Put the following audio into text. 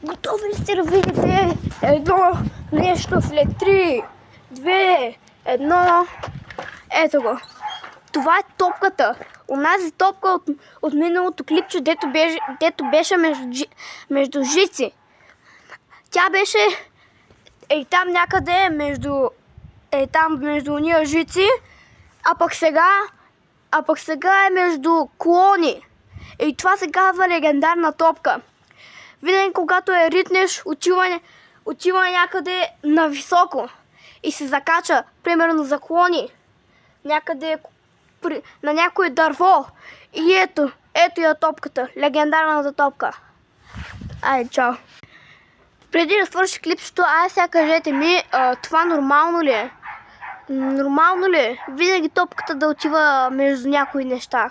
Готови ли сте да видите едно нещо след 3, 2, 1? Ето го. Това е топката. Онази топка от миналото клипче, дето беше между жици. Тя беше там някъде между уния жици, а пък сега е между клони. И това се казва легендарна топка. Винаги когато я ритнеш, отива някъде нависоко и се закача, примерно за клони, някъде на някое дърво. И ето я топката, легендарната топка. Айде, чао! Преди да свърши клипчето, сега кажете ми, това нормално ли е? Нормално ли е? Винаги топката да отива между някои неща.